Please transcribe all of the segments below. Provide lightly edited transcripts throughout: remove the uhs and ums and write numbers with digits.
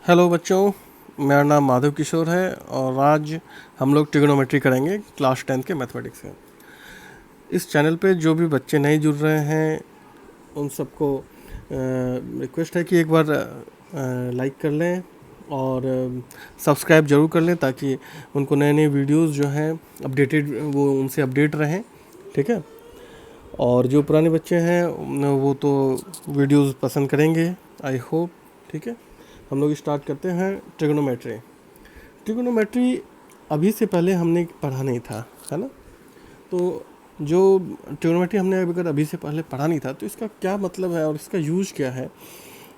Hello बच्चों, मेरा नाम माधव किशोर है और आज हम लोग ट्रिग्नोमेट्री करेंगे क्लास 10 के मैथमेटिक्स में। इस चैनल पे जो भी बच्चे नए जुड़ रहे हैं उन सबको रिक्वेस्ट है कि एक बार लाइक कर लें और सब्सक्राइब ज़रूर कर लें ताकि उनको नए नए वीडियोस जो हैं अपडेटेड वो उनसे अपडेट रहें। ठीक है। और जो पुराने बच्चे हैं वो तो वीडियोस पसंद करेंगे, आई होप। ठीक है, हम लोग स्टार्ट करते हैं ट्रिग्नोमेट्री। ट्रिग्नोमेट्री अभी से पहले हमने पढ़ा नहीं था, है ना। तो जो ट्रिग्नोमेट्री हमने अगर अभी से पहले पढ़ा नहीं था तो इसका क्या मतलब है और इसका यूज़ क्या है,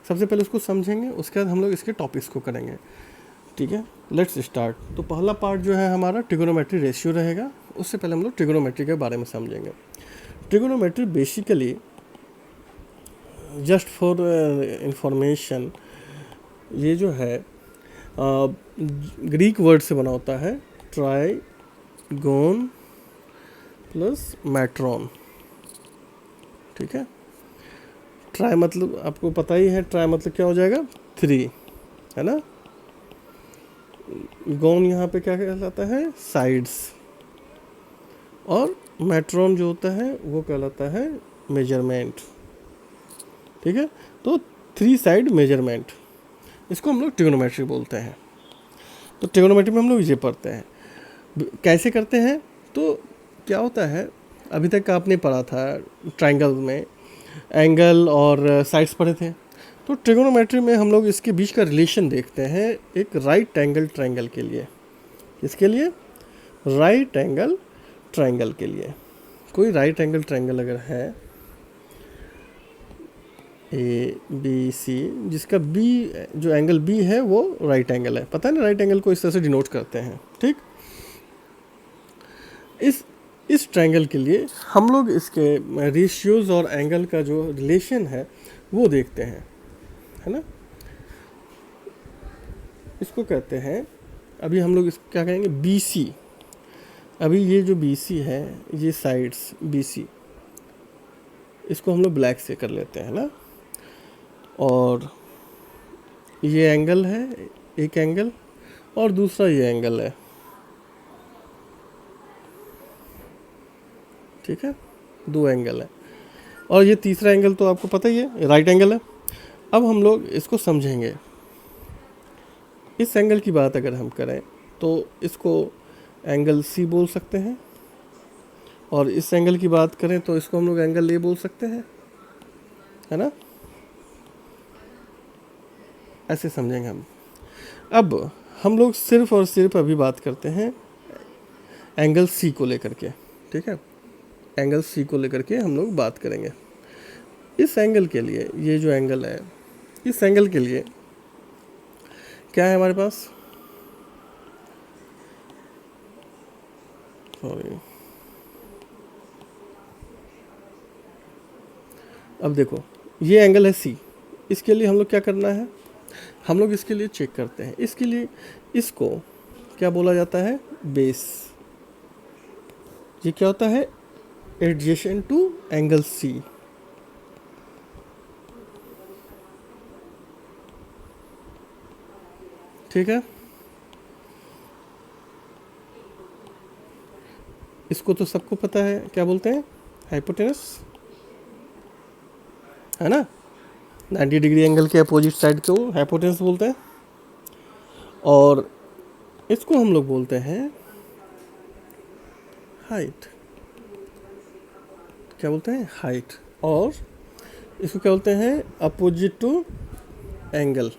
सबसे पहले उसको समझेंगे। उसके बाद हम लोग इसके टॉपिक्स को करेंगे। ठीक है, लेट्स स्टार्ट। तो पहला पार्ट जो है हमारा ट्रिग्नोमेट्री रेशियो रहेगा। उससे पहले हम लोग ट्रिग्नोमेट्री के बारे में समझेंगे। Trigonometry basically just for information, ये जो है ग्रीक वर्ड से बना होता है, ट्राइगोन प्लस मैट्रॉन। ठीक है, ट्राई मतलब आपको पता ही है, ट्राई मतलब क्या हो जाएगा 3, है ना। गोन यहाँ पे क्या कहलाता है, साइड्स। और मैट्रॉन जो होता है वो कहलाता है मेजरमेंट। ठीक है, तो 3 साइड मेजरमेंट, इसको हम लोग ट्रिग्नोमेट्री बोलते हैं। तो ट्रिग्नोमेट्री में हम लोग ये पढ़ते हैं कैसे करते हैं। तो क्या होता है, अभी तक आपने पढ़ा था ट्रायंगल में एंगल और साइड्स पढ़े थे। तो ट्रिग्नोमेट्री में हम लोग इसके बीच का रिलेशन देखते हैं एक राइट एंगल ट्रायंगल के लिए। इसके लिए राइट एंगल ट्रायंगल के लिए कोई राइट एंगल ट्रायंगल अगर है ABC, जिसका B जो एंगल B है वो राइट एंगल है। पता है ना, राइट एंगल को इस तरह से डिनोट करते हैं। ठीक, इस ट्रायंगल के लिए हम लोग इसके रेशियोज और एंगल का जो रिलेशन है वो देखते हैं, है ना। इसको कहते हैं, अभी हम लोग इसको क्या कहेंगे, BC। अभी ये जो BC है, ये साइड्स BC, इसको हम लोग ब्लैक से कर लेते हैं ना। और ये एंगल है, एक एंगल, और दूसरा ये एंगल है। ठीक है, 2 एंगल है। और ये तीसरा एंगल तो आपको पता ही है, राइट एंगल है। अब हम लोग इसको समझेंगे। इस एंगल की बात अगर हम करें तो इसको एंगल C बोल सकते हैं, और इस एंगल की बात करें तो इसको हम लोग एंगल A बोल सकते हैं, है ना। ऐसे समझेंगे हम। अब हम लोग सिर्फ और सिर्फ अभी बात करते हैं एंगल C को लेकर के। ठीक है, एंगल C को लेकर के हम लोग बात करेंगे। इस एंगल के लिए, ये जो एंगल है, इस एंगल के लिए क्या है हमारे पास, सॉरी, अब देखो ये एंगल है C। इसके लिए हम लोग क्या करना है, हम लोग इसके लिए चेक करते हैं। इसके लिए इसको क्या बोला जाता है, बेस। ये क्या होता है, एडजेसेंट टू एंगल C। ठीक है, इसको तो सबको पता है, क्या बोलते हैं, हाइपोटेनस, है ना। 90 डिग्री एंगल के अपोजिट साइड को हाइपोटेनस बोलते हैं। और इसको हम लोग बोलते हैं हाइट। क्या बोलते हैं, हाइट। और इसको क्या बोलते हैं, अपोजिट टू एंगल।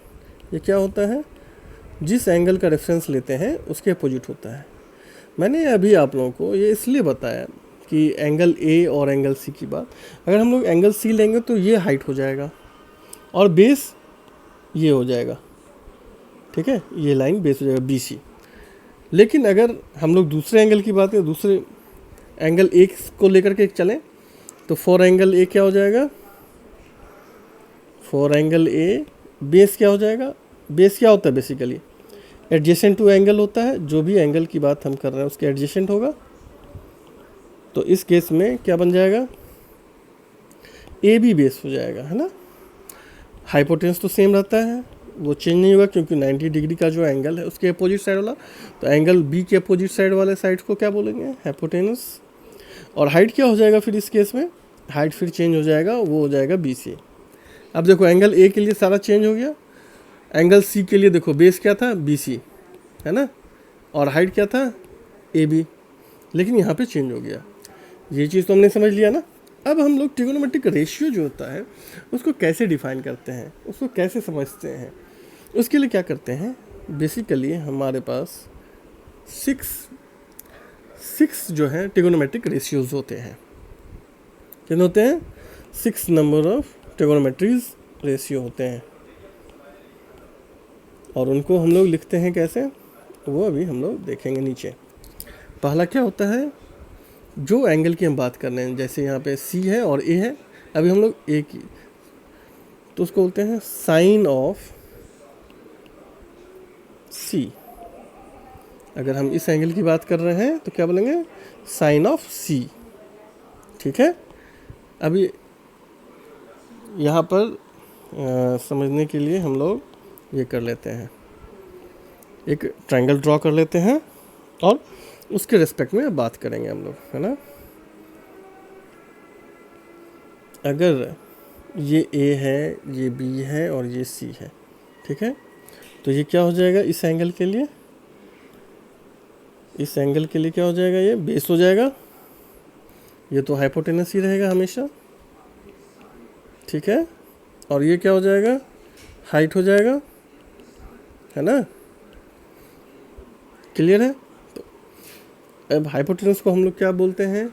ये क्या होता है, जिस एंगल का रेफरेंस लेते हैं उसके अपोजिट होता है। मैंने अभी आप लोगों को ये इसलिए बताया कि एंगल A और एंगल C की बात, अगर हम लोग एंगल C लेंगे तो ये हाइट हो जाएगा और बेस ये हो जाएगा। ठीक है, ये लाइन बेस हो जाएगा BC। लेकिन अगर हम लोग दूसरे एंगल की बात करें, दूसरे एंगल A को लेकर के चलें तो 4 एंगल A क्या हो जाएगा, 4 एंगल A बेस क्या हो जाएगा। बेस क्या होता है, बेसिकली एडजेसेंट टू एंगल होता है। जो भी एंगल की बात हम कर रहे हैं उसके एडजेसेंट होगा। तो इस केस में क्या बन जाएगा, AB बेस हो जाएगा, है ना। हाइपोटेनस तो सेम रहता है, वो चेंज नहीं होगा, क्योंकि 90 डिग्री का जो एंगल है उसके अपोजिट साइड वाला, तो एंगल बी के अपोजिट साइड वाले साइड को क्या बोलेंगे, हाइपोटेनस। और हाइट क्या हो जाएगा फिर इस केस में, हाइट फिर चेंज हो जाएगा, वो हो जाएगा बी सी। अब देखो एंगल ए के लिए सारा चेंज हो गया, एंगल सी के लिए देखो बेस क्या था, बी सी है ना, और हाइट क्या था, ए बी, लेकिन यहाँ पे चेंज हो गया। ये चीज़ तो हमने समझ लिया ना। अब हम लोग ट्रिगोनोमेट्रिक रेशियो जो होता है उसको कैसे डिफाइन करते हैं, उसको कैसे समझते हैं, उसके लिए क्या करते हैं, बेसिकली हमारे पास सिक्स जो है ट्रिगोनोमेट्रिक रेशियोज होते हैं। कितने होते हैं, 6 नंबर ऑफ ट्रिगोनोमेट्रीज रेशियो होते हैं, और उनको हम लोग लिखते हैं कैसे, वो अभी हम लोग देखेंगे नीचे। पहला क्या होता है, जो एंगल की हम बात कर रहे हैं, जैसे यहाँ पे सी है और ए है, अभी हम लोग ए की, तो उसको बोलते हैं साइन ऑफ सी। अगर हम इस एंगल की बात कर रहे हैं तो क्या बोलेंगे, साइन ऑफ सी। ठीक है, अभी यहाँ पर समझने के लिए हम लोग ये कर लेते हैं, एक ट्रायंगल ड्रॉ कर लेते हैं और उसके रिस्पेक्ट में बात करेंगे हम लोग, है ना। अगर ये ए है, ये बी है और ये सी है, ठीक है, तो ये क्या हो जाएगा इस एंगल के लिए, इस एंगल के लिए क्या हो जाएगा, ये बेस हो जाएगा, ये तो हाइपोटेनस ही रहेगा हमेशा, ठीक है, और ये क्या हो जाएगा, हाइट हो जाएगा, है ना, क्लियर है। तो अब हाइपोटेनस को हम लोग क्या बोलते हैं,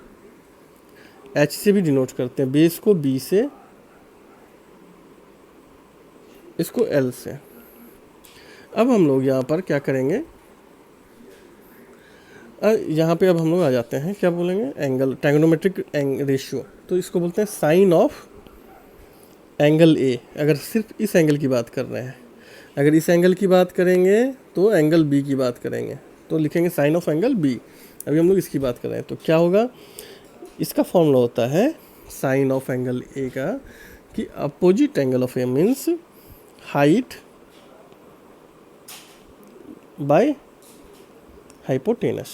एच से भी डिनोट करते हैं, बेस को बी से, इसको एल से। अब हम लोग यहाँ पर क्या करेंगे, यहाँ पे अब हम लोग आ जाते हैं, क्या बोलेंगे, एंगल, ट्रायगोनोमेट्रिक रेशियो, तो इसको बोलते हैं साइन ऑफ एंगल ए। अगर सिर्फ इस एंगल की बात कर रहे हैं, अगर इस एंगल की बात करेंगे तो एंगल बी की बात करेंगे, तो लिखेंगे साइन ऑफ एंगल बी। अभी हम लोग इसकी बात कर रहे हैं, तो क्या होगा, इसका फॉर्मूला होता है साइन ऑफ एंगल ए का, कि opposite angle of A means height by hypotenuse.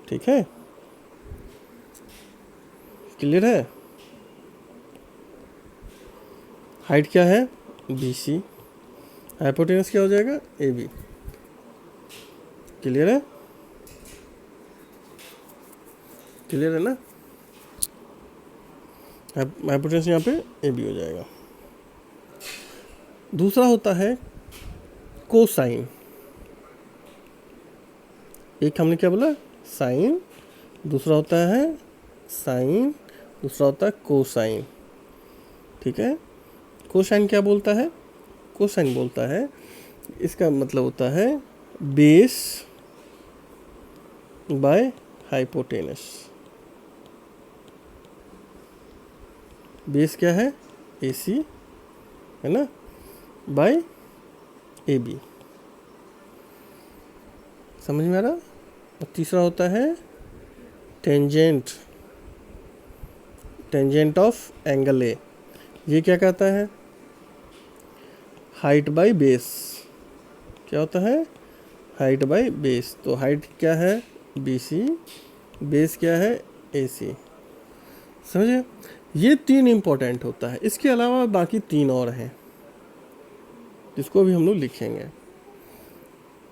ठीक है, क्लियर है। हाइट क्या है, बी सी, हाइपोटेनस क्या हो जाएगा, ए बी। क्लियर है, क्लियर है ना, हाइपोटेनस यहाँ पे ए बी हो जाएगा। दूसरा होता है कोसाइन, एक हमने क्या बोला, साइन, दूसरा होता है साइन, दूसरा होता है कोसाइन। ठीक है, कोसाइन क्या बोलता है, कोसाइन बोलता है, इसका मतलब होता है बेस बाय हाइपोटेनस। बेस क्या है, ए सी, है ना, बाय ए बी। समझ में आ रहा। और तीसरा होता है tangent, tangent of angle A. ये क्या कहता है, हाइट बाय बेस। क्या होता है, हाइट बाय बेस। तो हाइट क्या है, बी सी, बेस क्या है, ए सी। समझे, ये 3 इम्पोर्टेंट होता है, इसके अलावा बाकी 3 और हैं जिसको भी हम लोग लिखेंगे,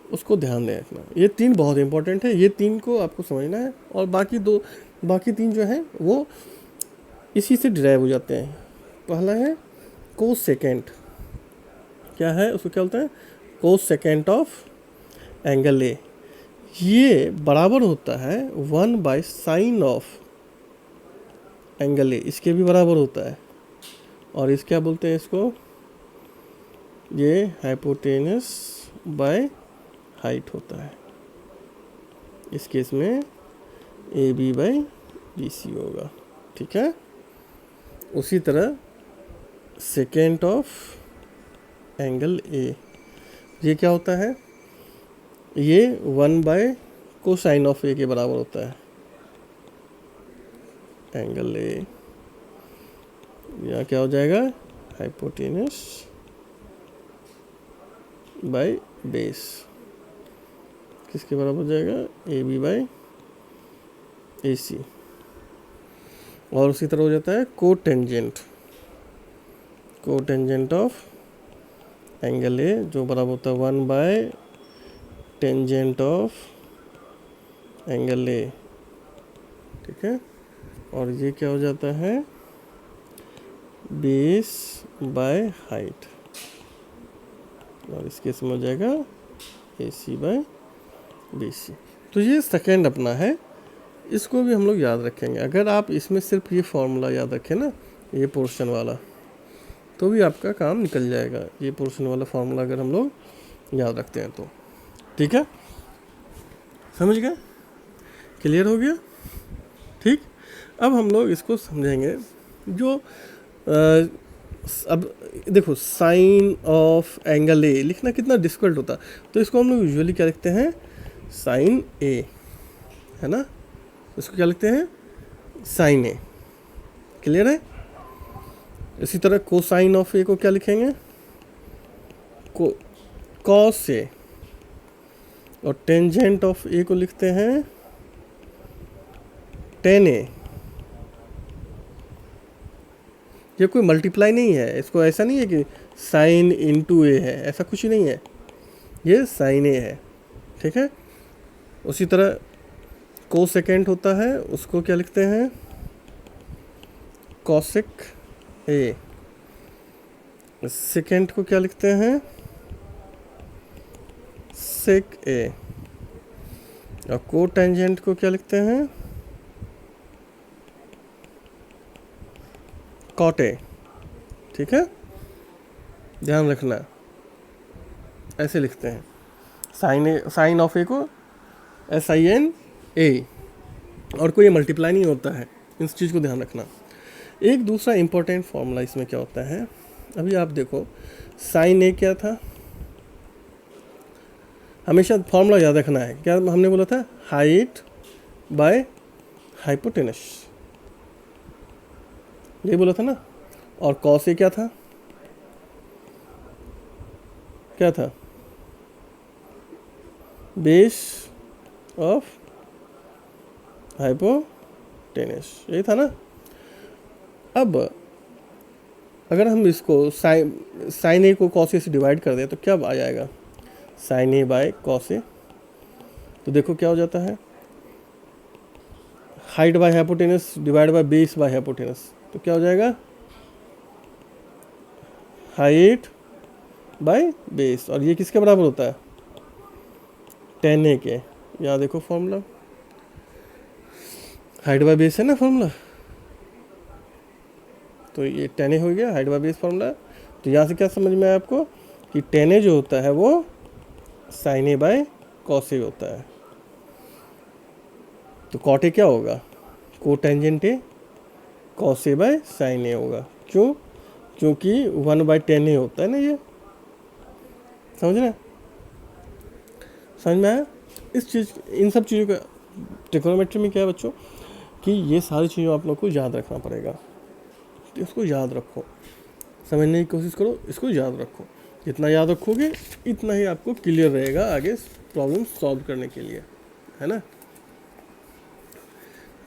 उसको ध्यान दें रखना। ये 3 बहुत इंपॉर्टेंट है, ये 3 को आपको समझना है, और बाकी 3 जो हैं वो इसी से डिराइव हो जाते हैं। पहला है कोस सेकेंड, क्या है, उसको क्या बोलते हैं, कोस सेकेंड ऑफ एंगल ए। ये बराबर होता है 1/sin ऑफ एंगल ए, इसके भी बराबर होता है। और इस क्या बोलते हैं इसको, ये हाइपोटेनस बाय हाइट होता है। इस केस में A B by B C होगा। ठीक है, उसी तरह सेकेंड ऑफ एंगल ए, ये क्या होता है, ये 1/कोसाइन ऑफ ए के बराबर होता है एंगल ए। यहाँ क्या हो जाएगा, हाइपोटेनस बाय बेस किसके बराबर हो जाएगा, ए बी बाई ए सी। और उसी तरह हो जाता है कोटेंजेंट ऑफ एंगल ए जो बराबर होता है 1 bye tangent of angle A, ठीक है। और ये क्या हो जाता है, बेस बाय हाइट, और इस केस में हो जाएगा A C bye B C. तो ये सेकेंड अपना है, इसको भी हम लोग याद रखेंगे। अगर आप इसमें सिर्फ ये फॉर्मूला याद रखें ना, ये पोर्शन वाला, तो भी आपका काम निकल जाएगा। ये पोर्शन वाला फॉर्मूला अगर हम लोग याद रखते हैं तो ठीक है, समझ गए, क्लियर हो गया, ठीक। अब हम लोग इसको समझेंगे। जो अब देखो साइन ऑफ एंगल ए लिखना कितना डिफिकल्ट होता, तो इसको हम लोग यूजुअली क्या लिखते हैं, साइन ए, है ना, इसको क्या लिखते हैं, साइन ए, क्लियर है। इसी तरह कोसाइन ऑफ ए को क्या लिखेंगे, कॉस ए, और टेंजेंट ऑफ ए को लिखते हैं टेन ए। ये कोई मल्टीप्लाई नहीं है, इसको ऐसा नहीं है कि साइन इंटू ए है, ऐसा कुछ नहीं है, ये साइन ए है, ठीक है। उसी तरह कोसेकेंट होता है, उसको क्या लिखते हैं, कॉसिक ए। सेकेंड को क्या लिखते हैं, सेक ए। और कोटेंजेंट को क्या लिखते हैं, कॉट ए, ठीक है, ध्यान रखना, ऐसे लिखते हैं। साइन ऑफ ए को SIN ए, और कोई मल्टीप्लाई नहीं होता है, इस चीज़ को ध्यान रखना। एक दूसरा इंपॉर्टेंट फॉर्मूला इसमें क्या होता है, अभी आप देखो साइन ए क्या था, हमेशा फॉर्मूला याद रखना है, क्या हमने बोला था, हाइट बाय हाइपोटेनस, ये बोला था ना। और कॉस ए क्या था, बेस ऑफ हाइपोटेनस, यही था ना। अब अगर हम इसको साइन ए को कॉस ए से डिवाइड कर दें तो क्या आ जाएगा, साइन ए बाय कॉस ए। तो देखो क्या हो जाता है, height by hypotenuse divide by base by hypotenuse, तो क्या हो जाएगा, हाइट बाय बेस। और ये किसके बराबर होता है, टेन ए के। यहाँ देखो फॉर्मूला, हाइट बाय बेस है ना फॉर्मूला, तो ये टेन ए हो गया, हाइट बाय बेस फॉर्मूला। तो यहाँ से क्या समझ में आया आपको कि टेन ए जो होता है वो sine A by cos A होता है। तो कॉट ए क्या होगा, cotangent A cos A by sine A होगा। क्यों, क्योंकि 1/10 होता है ना, ये समझ में आया। इस चीज़, इन सब चीज़ों का ट्रिग्नोमेट्री में क्या है बच्चों, कि ये सारी चीज़ों आप लोग को याद रखना पड़ेगा। तो इसको याद रखो, समझने की कोशिश करो, इसको याद रखो। जितना याद रखोगे इतना ही आपको क्लियर रहेगा आगे प्रॉब्लम सॉल्व करने के लिए, है ना,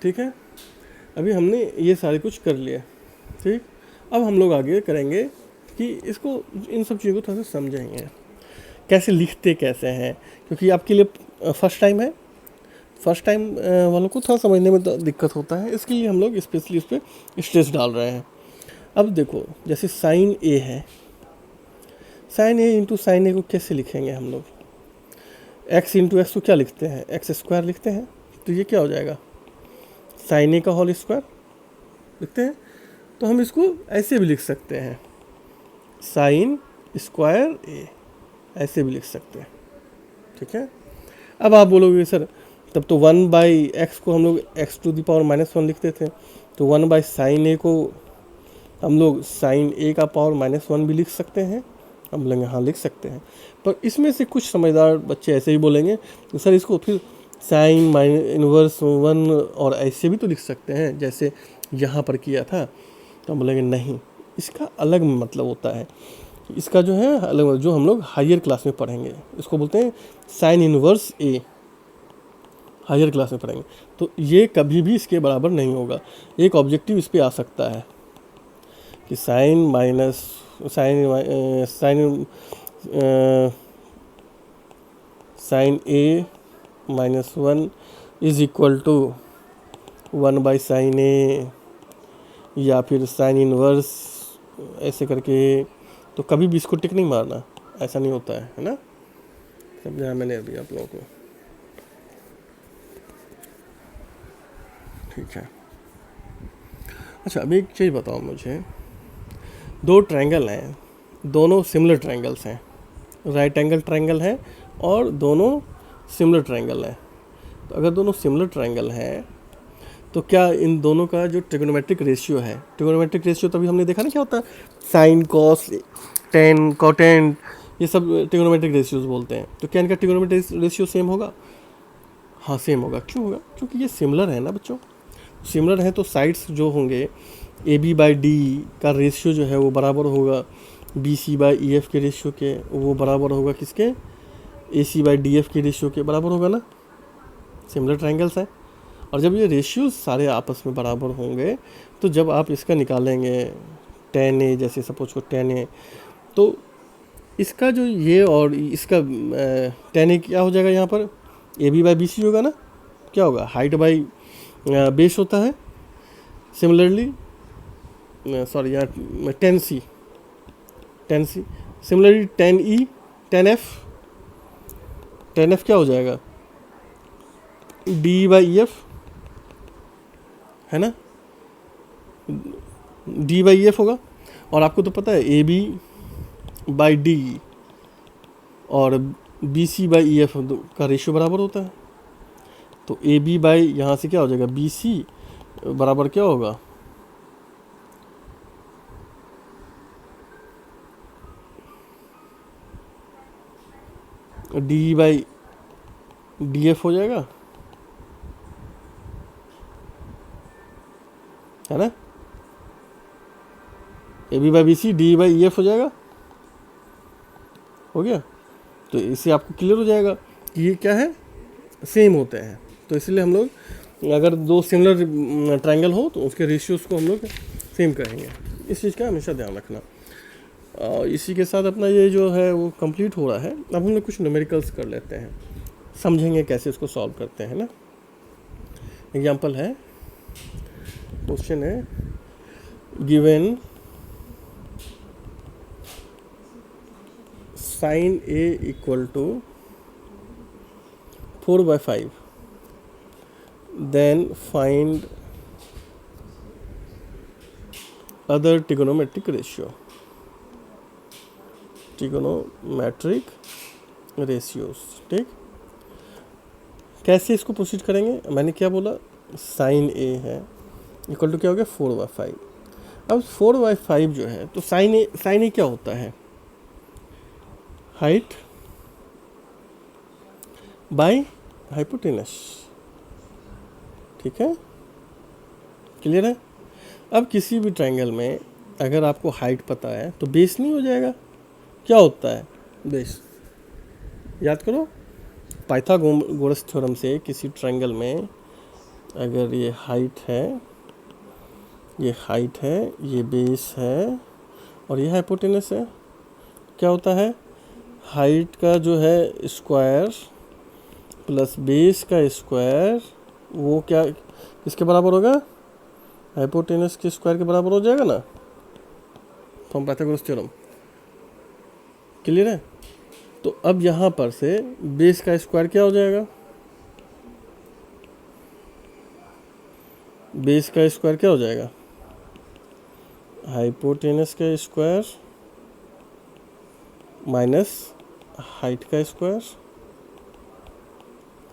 ठीक है। अभी हमने ये सारे कुछ कर लिया, ठीक। अब हम लोग आगे करेंगे कि इसको, इन सब चीज़ों को थोड़ा सा समझेंगे, कैसे लिखते कैसे हैं, क्योंकि आपके लिए फर्स्ट टाइम है, फर्स्ट टाइम वालों को थोड़ा समझने में दिक्कत होता है, इसके लिए हम लोग स्पेशली इस पर स्ट्रेस डाल रहे हैं। अब देखो जैसे साइन ए है, साइन ए इंटू साइन ए को कैसे लिखेंगे हम लोग, एक्स इंटू एक्स को क्या लिखते हैं, एक्स स्क्वायर लिखते हैं। तो ये क्या हो जाएगा, साइन ए का होल स्क्वायर लिखते हैं। तो हम इसको ऐसे भी लिख सकते हैं, साइन स्क्वायर ए, ऐसे भी लिख सकते हैं, ठीक है। अब आप बोलोगे सर तब तो 1/x को हम लोग x⁻⁻1 लिखते थे, तो 1/sin a को हम लोग sin a का पावर -1 भी लिख सकते हैं। हम बोलेंगे हाँ लिख सकते हैं, पर इसमें से कुछ समझदार बच्चे ऐसे ही बोलेंगे तो सर इसको फिर sin -1 और ऐसे भी तो लिख सकते हैं जैसे यहाँ पर किया था। तो हम बोलेंगे नहीं, इसका अलग मतलब होता है। इसका जो है अलग, जो हम लोग हायर क्लास में पढ़ेंगे, इसको बोलते हैं साइन इनवर्स ए, हायर क्लास में पढ़ेंगे। तो ये कभी भी इसके बराबर नहीं होगा। एक ऑब्जेक्टिव इस पे आ सकता है कि sine minus sine A -1 is equal to 1 / sine A, या फिर साइन इनवर्स ऐसे करके। तो कभी भी इसको टिक नहीं मारना, ऐसा नहीं होता है ना। समझाया मैंने अभी आप लोगों को, ठीक है। अच्छा, अभी एक चीज़ बताओ मुझे, दो ट्रायंगल हैं, दोनों सिमिलर ट्रायंगल्स हैं, राइट एंगल ट्रायंगल है और दोनों सिमिलर ट्रायंगल है। तो अगर दोनों सिमिलर ट्रायंगल हैं तो क्या इन दोनों का जो ट्रिगोनोमेट्रिक रेशियो है, ट्रिगोनोमेट्रिक रेशियो तभी हमने देखा ना क्या होता है, साइन कॉस टेन कोटेन, ये सब ट्रिगोनोमेट्रिक रेशियोज बोलते हैं। तो क्या इनका ट्रिगोनोमेट्रिक रेशियो सेम होगा? हाँ सेम होगा। क्यों होगा? क्योंकि ये सिमिलर है ना बच्चों। सिमिलर है तो साइड्स जो होंगे AB/D का रेशियो जो है वो बराबर होगा BC/EF के रेशियो के, वो बराबर होगा किसके, AC/DF के रेशियो के बराबर होगा ना। सिमिलर ट्रायंगल्स है, और जब ये रेशियोज सारे आपस में बराबर होंगे तो जब आप इसका निकालेंगे tan A, जैसे सपोज को tan A, तो इसका जो ये और इसका tan A क्या हो जाएगा, यहाँ पर AB/BC होगा ना। क्या होगा, हाइट बाई बेस होता है। सिमिलरली सॉरी यहाँ tan C, similarly tan E, tan F क्या हो जाएगा, D/EF है ना, D/EF होगा। और आपको तो पता है AB/D और BC/EF का रेशियो बराबर होता है। तो AB बाई यहाँ से क्या हो जाएगा, BC बराबर क्या होगा, D/DF हो जाएगा, है ना। AB/BC D/EF हो जाएगा, हो गया। तो इससे आपको क्लियर हो जाएगा कि ये क्या है, सेम होते हैं। तो इसलिए हम लोग अगर दो सिमिलर ट्रायंगल हो तो उसके रेशियोज को हम लोग सेम करेंगे। इस चीज़ का हमेशा ध्यान रखना। इसी के साथ अपना ये जो है वो कंप्लीट हो रहा है। अब हम लोग कुछ न्यूमेरिकल्स कर लेते हैं, समझेंगे कैसे इसको सॉल्व करते हैं ना। एग्जांपल है, क्वेश्चन है, given sine A equal to 4/5, then find other trigonometric ratio, trigonometric ratios. ठीक, कैसे इसको प्रोसीड करेंगे, मैंने क्या बोला, साइन A है इक्वल टू क्या हो गया, 4/5। अब 4/5 जो है तो साइन ए क्या होता है, हाइट बाय हाइपोटेनस। ठीक है, क्लियर है। अब किसी भी ट्रायंगल में अगर आपको हाइट पता है तो बेस नहीं हो जाएगा, क्या होता है, बेस। याद करो, पाइथागोरस थ्योरम से किसी ट्रायंगल में अगर ये हाइट है, ये हाइट है, ये बेस है और ये हाइपोटेनस है, क्या होता है, हाइट का जो है स्क्वायर प्लस बेस का स्क्वायर, वो क्या किसके बराबर होगा, हाइपोटेनस के स्क्वायर के बराबर हो जाएगा ना, फ्रॉम पाइथागोरस थ्योरम। क्लियर है। तो अब यहाँ पर से बेस का स्क्वायर क्या हो जाएगा, बेस का स्क्वायर क्या हो जाएगा, हाइपोटेनस का स्क्वायर माइनस हाइट का स्क्वायर।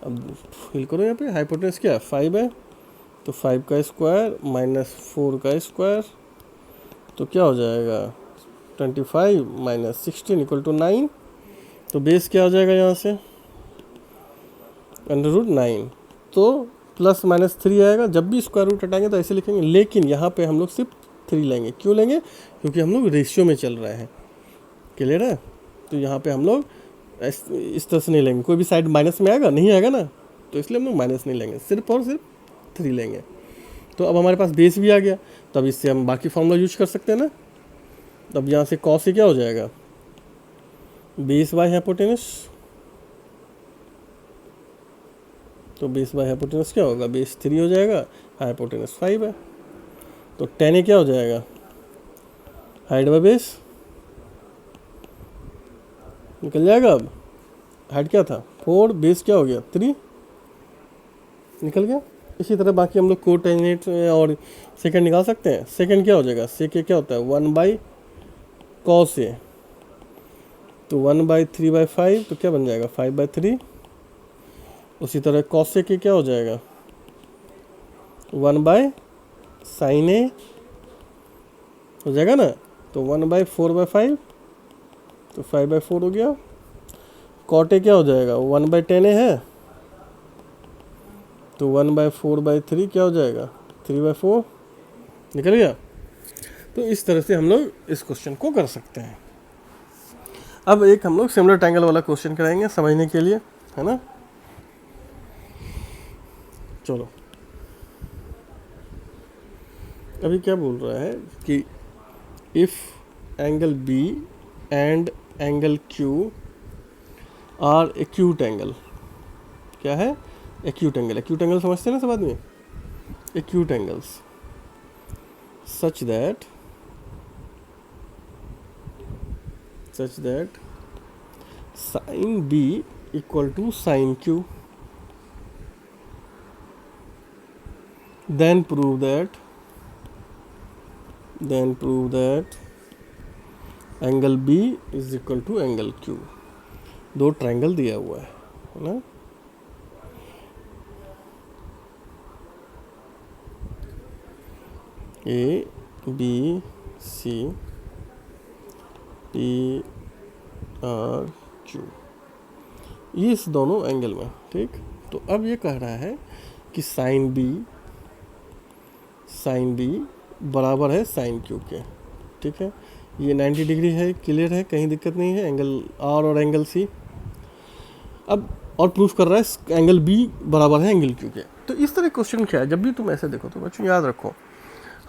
अब फिल करो, यहाँ पे हाइपोटेनस क्या है, 5 है, तो 5 का स्क्वायर माइनस 4 का स्क्वायर, तो क्या हो जाएगा, 25 माइनस 16 इक्वल टू 9। तो बेस क्या हो जाएगा यहाँ से, √9, तो प्लस माइनस 3 आएगा। जब भी स्क्वायर रूट हटाएंगे तो ऐसे लिखेंगे, लेकिन यहाँ पे हम लोग सिर्फ 3 लेंगे। क्यों लेंगे, क्योंकि हम लोग रेशियो में चल रहे हैं। क्लियर है। तो यहाँ पे हम लोग इस तरह से नहीं लेंगे, कोई भी साइड माइनस में आएगा नहीं, आएगा ना, तो इसलिए हम लोग माइनस नहीं लेंगे, सिर्फ और सिर्फ 3 लेंगे। तो अब हमारे पास बेस भी आ गया, तो अब इससे हम बाकी फॉर्मूला यूज कर सकते हैं ना। तब यहाँ से कॉस से क्या हो जाएगा, बेस बाय हाइपोटेनस, तो बेस बाय हाइपोटेनस क्या होगा, बेस 3 हो जाएगा, हाइपोटेनस 5 है, तो tan क्या हो जाएगा, हाइट बाय बेस निकल जाएगा। अब हाइट क्या था 4, बेस क्या हो गया 3, निकल गया। इसी तरह बाकी हम लोग कोटेनेट और सेकंड निकाल सकते हैं। सेकंड क्या हो जाएगा, सेक क्या होता है 1 बाई कॉस ए, तो 1/3/5, तो क्या बन जाएगा 5/3। उसी तरह कॉस से क्या हो जाएगा 1/sin ए हो जाएगा ना, तो 1/4/5, तो 5/4 हो गया। कॉट ए क्या हो जाएगा 1/10 ए है, तो 1/4/3 क्या हो जाएगा 3/4, निकल गया। तो इस तरह से हम लोग इस क्वेश्चन को कर सकते हैं। अब एक हम लोग सिमिलर ट्रायंगल वाला क्वेश्चन कराएंगे समझने के लिए, है ना। चलो अभी क्या बोल रहा है कि if angle B and angle Q are acute angle, क्या है एक्यूट एंगल, एक्यूट एंगल समझते हैं ना सब आदमी, acute angles such that sin B equal to sin Q, then prove that angle B is equal to angle Q। दो triangle दिया हुआ है ना, A B C P R Q, ये इस दोनों एंगल में, ठीक। तो अब ये कह रहा है कि साइन बी बराबर है साइन क्यू के, ठीक है। ये 90 डिग्री है, क्लियर है, कहीं दिक्कत नहीं है, एंगल आर और एंगल सी। अब और प्रूफ कर रहा है एंगल बी बराबर है एंगल क्यू के। तो इस तरह क्वेश्चन क्या है, जब भी तुम ऐसे देखो तो बच्चों याद रखो,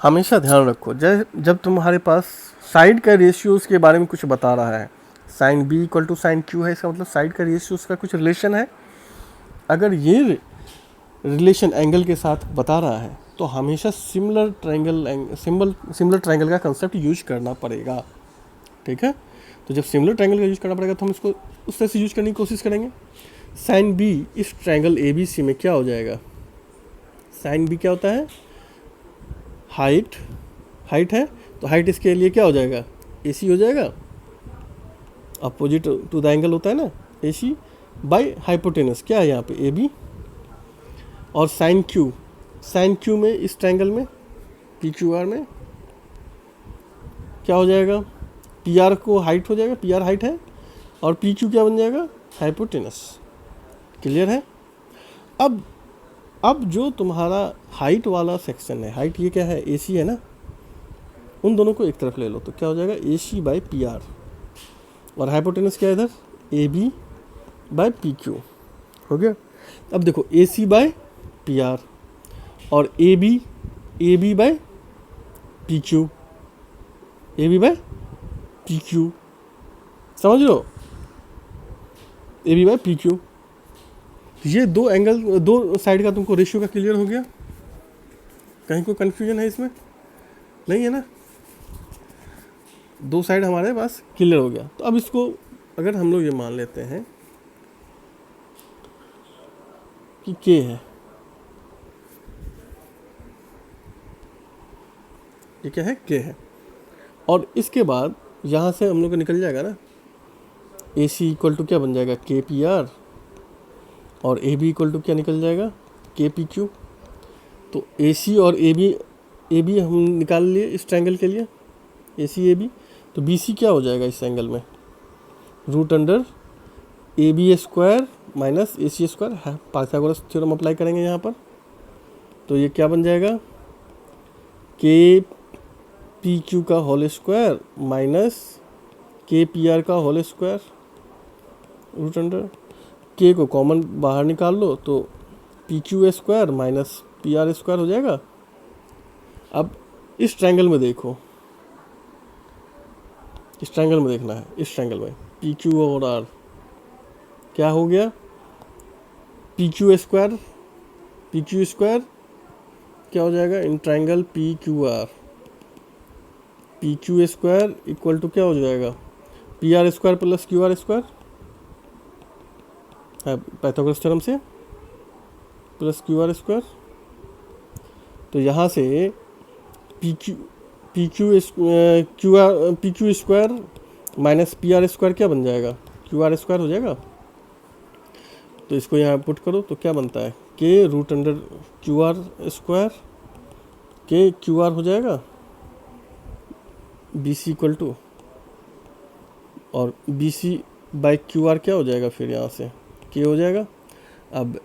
हमेशा ध्यान रखो, जब तुम्हारे पास साइड का रेशियोज़ के बारे में कुछ बता रहा है, sine B equal to sine Q है, इसका मतलब साइड का रेशियोज़ का कुछ रिलेशन है। अगर ये रिलेशन एंगल के साथ बता रहा है तो हमेशा सिमिलर ट्रायंगल का कंसेप्ट यूज करना पड़ेगा, ठीक है। तो जब सिमिलर ट्रायंगल का यूज करना पड़ेगा तो हम इसको उस तरह से यूज करने की कोशिश करेंगे। साइन बी इस ट्रायंगल ए बी सी में क्या हो जाएगा, साइन बी क्या होता है, हाइट है, तो हाइट इसके लिए क्या हो जाएगा ए सी हो जाएगा, अपोजिट टू द एंगल होता है ना ए सी बाई हाइपोटेनस, क्या है यहाँ पे ए बी। और साइन क्यू में इस ट्रायंगल में पी क्यू आर में क्या हो जाएगा, पी आर को हाइट हो जाएगा, पी आर हाइट है, और पी क्यू क्या बन जाएगा हाइपोटेनस, क्लियर है। अब जो तुम्हारा हाइट वाला सेक्शन है, हाइट ये क्या है ए सी है ना, उन दोनों को एक तरफ ले लो तो क्या हो जाएगा A C by P R, और हाइपोटेनस क्या है इधर A B by P Q, हो गया। अब देखो A C by P R और A B by P Q, A B by P Q, समझ लो, A B by P Q. ये दो एंगल, दो साइड का तुमको रेशियो का क्लियर हो गया, कहीं कोई कन्फ्यूजन है इसमें, नहीं है ना, दो साइड हमारे पास क्लियर हो गया। तो अब इसको अगर हम लोग ये मान लेते हैं कि के है, ये क्या है के है, और इसके बाद यहाँ से हम लोग को निकल जाएगा ना ए सी इक्वल टू क्या बन जाएगा के पी आर, और ए बी इक्वल टू क्या निकल जाएगा के पी क्यू। तो ए सी और ए बी हम निकाल लिए इस ट्रायंगल के लिए, ए सी ए बी, तो बी सी क्या हो जाएगा इस एंगल में, root under A B square minus A C square है, पाइथागोरस थ्योरम अप्लाई करेंगे यहाँ पर, तो ये क्या बन जाएगा के पी क्यू का whole square minus K P R का whole square root under, K को कॉमन बाहर निकाल लो तो P Q square minus P R square हो जाएगा। अब इस ट्रायंगल में देखो, इस ट्रायंगल में देखना है, इस ट्रायंगल में पी क्यू और आर क्या हो गया, पी क्यू स्क्वायर क्या हो जाएगा in triangle P Q square equal to क्या हो जाएगा, P R square plus Q R square है पाइथागोरस थ्योरम से, प्लस क्यू आर स्क्वायर। तो यहाँ से P Q square minus P R square क्या बन जाएगा, क्यू आर स्क्वायर हो जाएगा। तो इसको यहाँ पुट करो तो क्या बनता है, K root under Q R square, K Q R हो जाएगा, बी सी इक्वल टू, और B C by Q R क्या हो जाएगा, फिर यहाँ से के हो जाएगा। अब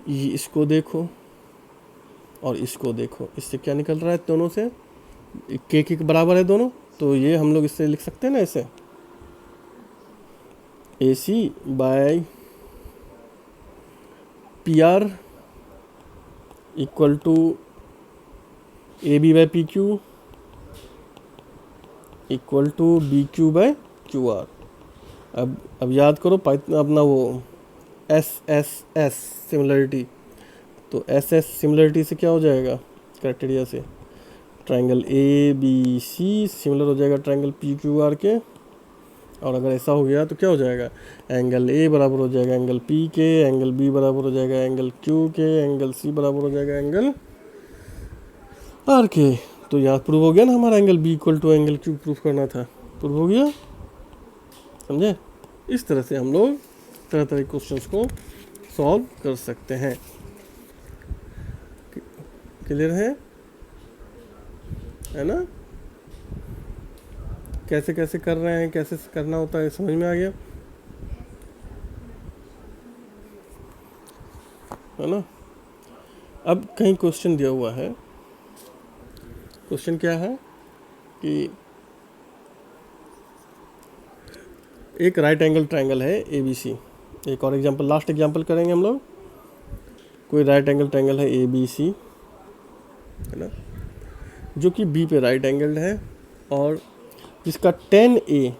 ये इसको देखो और इसको देखो, इससे क्या निकल रहा है, दोनों से के बराबर है दोनों, तो ये हम लोग इससे लिख सकते हैं ना, ऐसे A C by P R equal to A B by P Q equal to B Q by Q R. अब याद करो अपना वो एस सिमिलरिटी, तो एस सिमिलरिटी से क्या हो जाएगा, क्राइटेरिया से triangle A B C similar हो जाएगा ट्रायंगल पी क्यू आर के। और अगर ऐसा हो गया तो क्या हो जाएगा, एंगल ए बराबर हो जाएगा एंगल पी के, एंगल बी बराबर हो जाएगा एंगल क्यू के, एंगल सी बराबर हो जाएगा एंगल आर के। तो यहाँ प्रूव हो गया ना हमारा, angle B equal to angle Q prove करना था, प्रूव हो गया, समझे। इस तरह से हम लोग तरह तरह के क्वेश्चंस को सॉल्व कर सकते हैं। क्लियर है ना, कैसे कैसे कर रहे हैं, कैसे करना होता है, समझ में आ गया है ना। अब कहीं क्वेश्चन दिया हुआ है, क्वेश्चन क्या है कि एक राइट एंगल ट्रायंगल है ए बी सी, एक और एग्जांपल, लास्ट एग्जांपल करेंगे हम लोग। कोई राइट एंगल ट्रायंगल है ए बी सी, है ना, जो कि बी पे राइट एंगल है और जिसका tan A,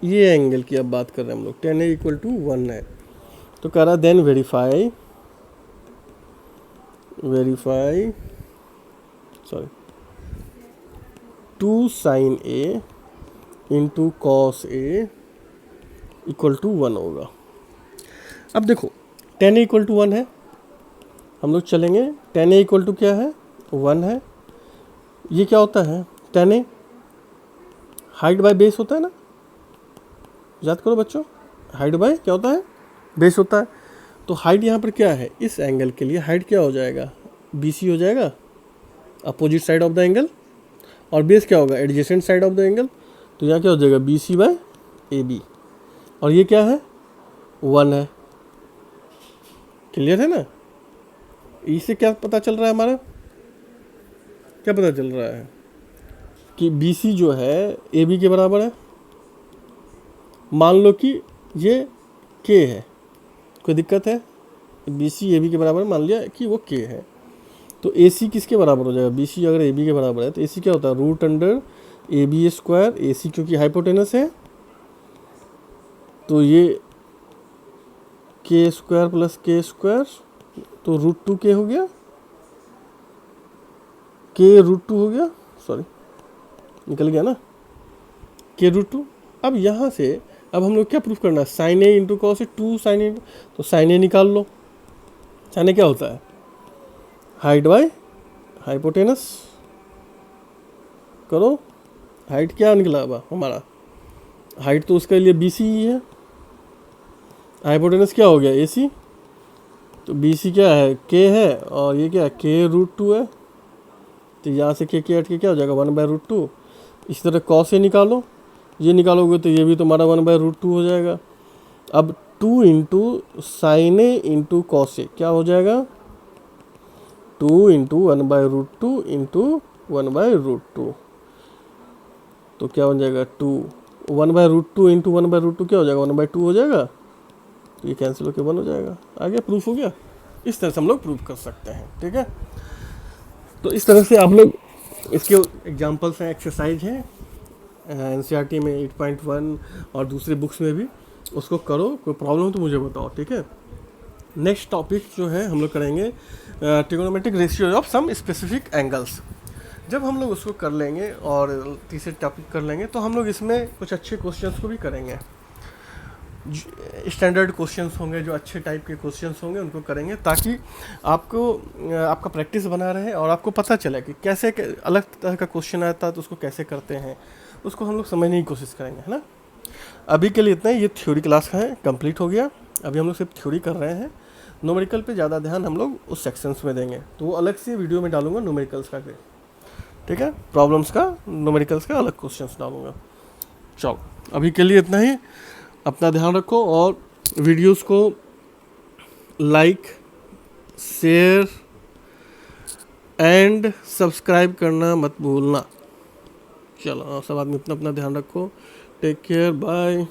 ये एंगल की अब बात कर रहे हैं हम लोग, tan A इक्वल टू 1 है। तो कह रहा then verify sorry 2 sin A into cos A equal to 1 होगा। अब देखो tan A इक्वल टू 1 है, हम लोग चलेंगे, tan A इक्वल टू क्या है, 1 है। ये क्या होता है, tan A height by base होता है ना, याद करो बच्चों, हाइट बाय क्या होता है, बेस होता है। तो हाइट यहाँ पर क्या है, इस एंगल के लिए हाइट क्या हो जाएगा, बी सी हो जाएगा, opposite side of the angle, और बेस क्या होगा, adjacent side of the angle. तो यहाँ क्या हो जाएगा, B C by A B, और ये क्या है, 1 है। क्लियर है ना। इससे क्या पता चल रहा है हमारा, क्या पता चल रहा है कि बी सी जो है ए बी के बराबर है। मान लो कि ये के है, कोई दिक्कत है, बी सी ए बी के बराबर मान लिया कि वो के है, तो ए सी किसके बराबर हो जाएगा, बी सी अगर ए बी के बराबर है तो ए सी क्या होता है, root under A B square, A C क्योंकि हाइपोटेनस है तो ये K square plus K square, तो रूट 2 के हो गया, के रूट 2 हो गया, सॉरी निकल गया ना, के रूट 2। अब यहाँ से अब हम लोग क्या प्रूफ करना है, sign A into cos A, 2 sign ए, तो साइन ए निकाल लो। साइन ए क्या होता है, हाइट बाय हाइपोटेनस, करो, हाइट क्या निकला अब हमारा, हाइट तो उसके लिए बी सी ही है, हाइपोटेनस क्या हो गया ए सी, तो बी सी क्या है, के है, और ये क्या है, के रूट 2 है। तो यहाँ से के हट के क्या हो जाएगा, 1 बाय रूट 2। इसी तरह कॉस ए निकालो, ये निकालोगे तो ये भी तुम्हारा 1 बाय रूट 2 हो जाएगा। अब 2 into sine A into cos A क्या हो जाएगा, 2 into 1 by root 2 into 1 by root 2। तो क्या हो जाएगा 2, 1/√2 इंटू 1/√2 क्या हो जाएगा 1/2 हो जाएगा, तो ये कैंसिल होकर 1 हो जाएगा। आगे प्रूफ हो गया। इस तरह से हम लोग प्रूफ कर सकते हैं, ठीक है। तो इस तरह से आप लोग इसके एग्जांपल्स हैं, एक्सरसाइज हैं एनसीईआरटी में 8.1 और दूसरी बुक्स में भी, उसको करो। कोई प्रॉब्लम हो तो मुझे बताओ, ठीक है। नेक्स्ट टॉपिक जो है हम लोग करेंगे trigonometric ratio of some specific angles. जब हम लोग उसको कर लेंगे और तीसरे टॉपिक कर लेंगे तो हम लोग इसमें कुछ अच्छे क्वेश्चंस को भी करेंगे। स्टैंडर्ड क्वेश्चंस होंगे, जो अच्छे टाइप के क्वेश्चंस होंगे उनको करेंगे, ताकि आपको आपका प्रैक्टिस बना रहे और आपको पता चले कि कैसे अलग तरह का क्वेश्चन आता है तो उसको कैसे करते हैं, उसको हम लोग समझने की कोशिश करेंगे, है ना। अभी के लिए इतना ही। ये थ्योरी क्लास है, कंप्लीट हो गया। अभी हम लोग सिर्फ थ्योरी कर रहे हैं। न्यूमेरिकल पे ज़्यादा ध्यान हम लोग उस सेक्शंस में देंगे, तो वो अलग से वीडियो में डालूंगा न्यूमेरिकल्स का, ठीक है। प्रॉब्लम्स का, न्यूमेरिकल्स का अलग क्वेश्चंस डालूंगा। चलो अभी के लिए इतना ही। अपना ध्यान रखो और वीडियोस को लाइक, शेयर एंड सब्सक्राइब करना मत भूलना। चलो सब आदमी अपना अपना ध्यान रखो। Take care, bye.